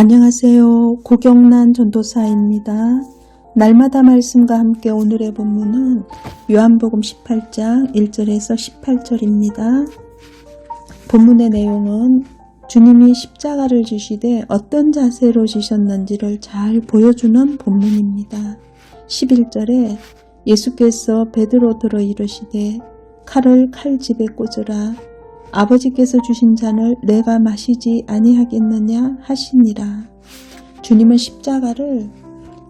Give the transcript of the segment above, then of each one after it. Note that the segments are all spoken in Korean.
안녕하세요. 고경란 전도사입니다. 날마다 말씀과 함께 오늘의 본문은 요한복음 18장 1절에서 18절입니다. 본문의 내용은 주님이 십자가를 지시되 어떤 자세로 지셨는지를 잘 보여주는 본문입니다. 11절에 예수께서 베드로더러 이르시되 칼을 칼집에 꽂으라. 아버지께서 주신 잔을 내가 마시지 아니하겠느냐 하시니라. 주님은 십자가를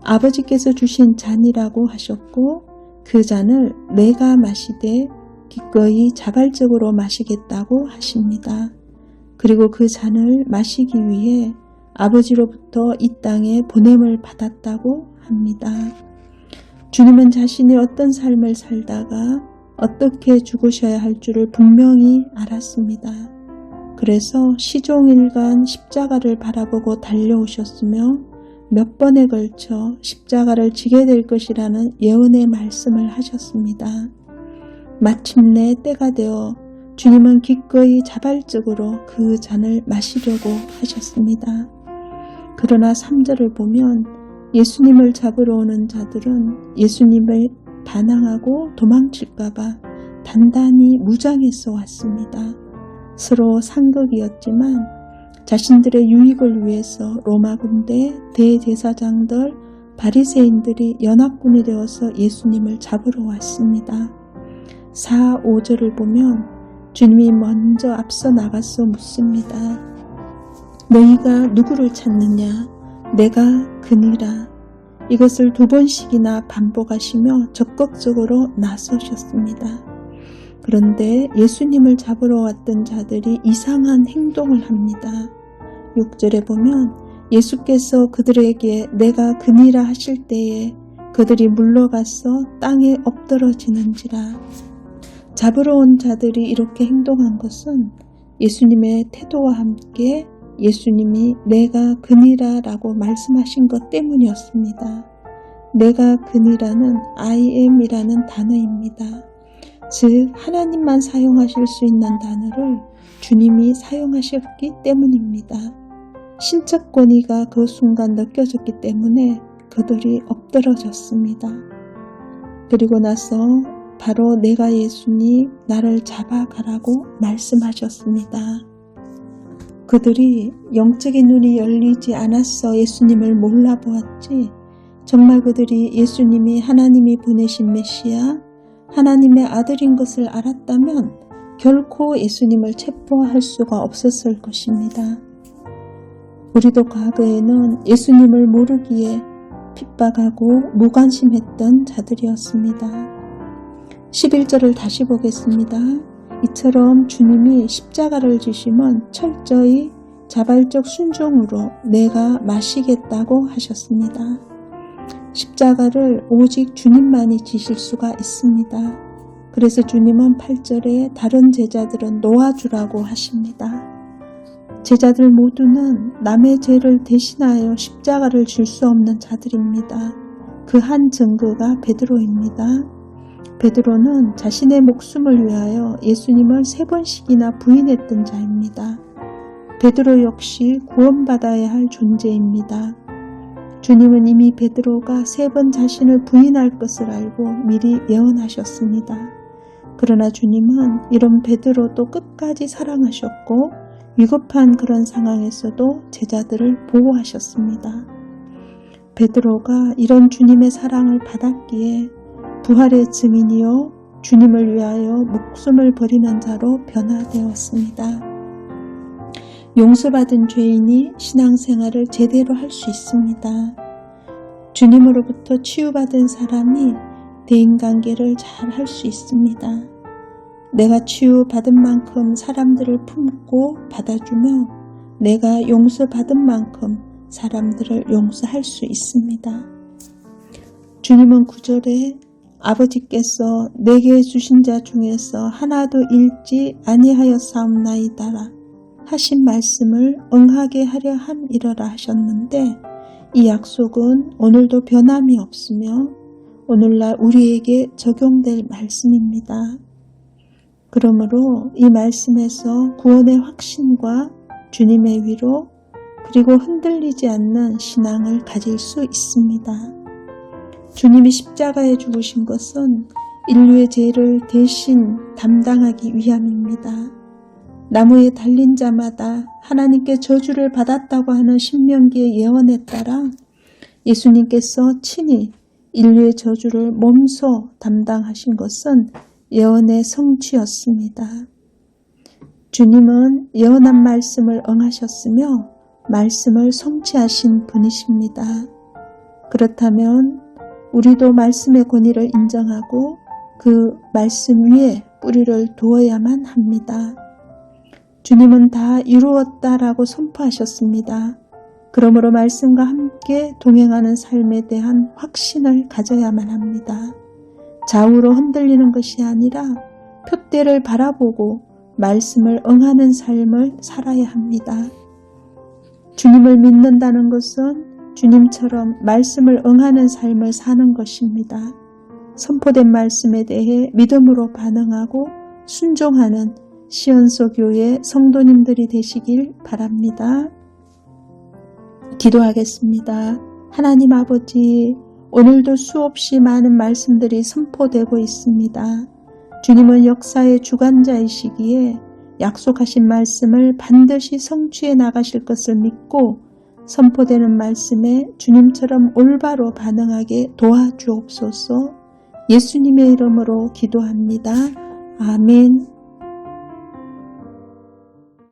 아버지께서 주신 잔이라고 하셨고 그 잔을 내가 마시되 기꺼이 자발적으로 마시겠다고 하십니다. 그리고 그 잔을 마시기 위해 아버지로부터 이 땅에 보냄을 받았다고 합니다. 주님은 자신이 어떤 삶을 살다가 어떻게 죽으셔야 할 줄을 분명히 알았습니다. 그래서 시종일관 십자가를 바라보고 달려오셨으며 몇 번에 걸쳐 십자가를 지게 될 것이라는 예언의 말씀을 하셨습니다. 마침내 때가 되어 주님은 기꺼이 자발적으로 그 잔을 마시려고 하셨습니다. 그러나 3절을 보면 예수님을 잡으러 오는 자들은 예수님을 반항하고 도망칠까봐 단단히 무장해서 왔습니다. 서로 상극이었지만 자신들의 유익을 위해서 로마 군대, 대제사장들, 바리새인들이 연합군이 되어서 예수님을 잡으러 왔습니다. 4, 5절을 보면 주님이 먼저 앞서 나가서 묻습니다. 너희가 누구를 찾느냐? 내가 그니라. 이것을 2번씩이나 반복하시며 적극적으로 나서셨습니다. 그런데 예수님을 잡으러 왔던 자들이 이상한 행동을 합니다. 6절에 보면 예수께서 그들에게 내가 그니라 하실 때에 그들이 물러가서 땅에 엎드러지는지라. 잡으러 온 자들이 이렇게 행동한 것은 예수님의 태도와 함께 예수님이 내가 그니라 라고 말씀하신 것 때문이었습니다. 내가 그니라는 I am 이라는 단어입니다. 즉 하나님만 사용하실 수 있는 단어를 주님이 사용하셨기 때문입니다. 신적 권위가 그 순간 느껴졌기 때문에 그들이 엎드러졌습니다. 그리고 나서 바로 내가 예수님 나를 잡아가라고 말씀하셨습니다. 그들이 영적인 눈이 열리지 않았어 예수님을 몰라보았지 정말 그들이 예수님이 하나님이 보내신 메시아 하나님의 아들인 것을 알았다면 결코 예수님을 체포할 수가 없었을 것입니다. 우리도 과거에는 예수님을 모르기에 핍박하고 무관심했던 자들이었습니다. 11절을 다시 보겠습니다. 이처럼 주님이 십자가를 지시면 철저히 자발적 순종으로 내가 마시겠다고 하셨습니다. 십자가를 오직 주님만이 지실 수가 있습니다. 그래서 주님은 8절에 다른 제자들은 놓아주라고 하십니다. 제자들 모두는 남의 죄를 대신하여 십자가를 질 수 없는 자들입니다. 그 한 증거가 베드로입니다. 베드로는 자신의 목숨을 위하여 예수님을 3번씩이나 부인했던 자입니다. 베드로 역시 구원받아야 할 존재입니다. 주님은 이미 베드로가 3번 자신을 부인할 것을 알고 미리 예언하셨습니다. 그러나 주님은 이런 베드로도 끝까지 사랑하셨고 위급한 그런 상황에서도 제자들을 보호하셨습니다. 베드로가 이런 주님의 사랑을 받았기에 부활의 증인이요 주님을 위하여 목숨을 버리는 자로 변화되었습니다. 용서받은 죄인이 신앙생활을 제대로 할 수 있습니다. 주님으로부터 치유받은 사람이 대인관계를 잘 할 수 있습니다. 내가 치유받은 만큼 사람들을 품고 받아주며 내가 용서받은 만큼 사람들을 용서할 수 있습니다. 주님은 9절에 아버지께서 내게 주신 자 중에서 하나도 잃지 아니하였사옵나이다라 하신 말씀을 응하게 하려 함이러라 하셨는데 이 약속은 오늘도 변함이 없으며 오늘날 우리에게 적용될 말씀입니다. 그러므로 이 말씀에서 구원의 확신과 주님의 위로 그리고 흔들리지 않는 신앙을 가질 수 있습니다. 주님이 십자가에 죽으신 것은 인류의 죄를 대신 담당하기 위함입니다. 나무에 달린 자마다 하나님께 저주를 받았다고 하는 신명기의 예언에 따라 예수님께서 친히 인류의 저주를 몸소 담당하신 것은 예언의 성취였습니다. 주님은 예언한 말씀을 응하셨으며 말씀을 성취하신 분이십니다. 그렇다면 우리도 말씀의 권위를 인정하고 그 말씀 위에 뿌리를 두어야만 합니다. 주님은 다 이루었다라고 선포하셨습니다. 그러므로 말씀과 함께 동행하는 삶에 대한 확신을 가져야만 합니다. 좌우로 흔들리는 것이 아니라 표대를 바라보고 말씀을 응하는 삶을 살아야 합니다. 주님을 믿는다는 것은 주님처럼 말씀을 응하는 삶을 사는 것입니다. 선포된 말씀에 대해 믿음으로 반응하고 순종하는 시온소 교회 성도님들이 되시길 바랍니다. 기도하겠습니다. 하나님 아버지, 오늘도 수없이 많은 말씀들이 선포되고 있습니다. 주님은 역사의 주관자이시기에 약속하신 말씀을 반드시 성취해 나가실 것을 믿고 선포되는 말씀에 주님처럼 올바로 반응하게 도와주옵소서. 예수님의 이름으로 기도합니다. 아멘.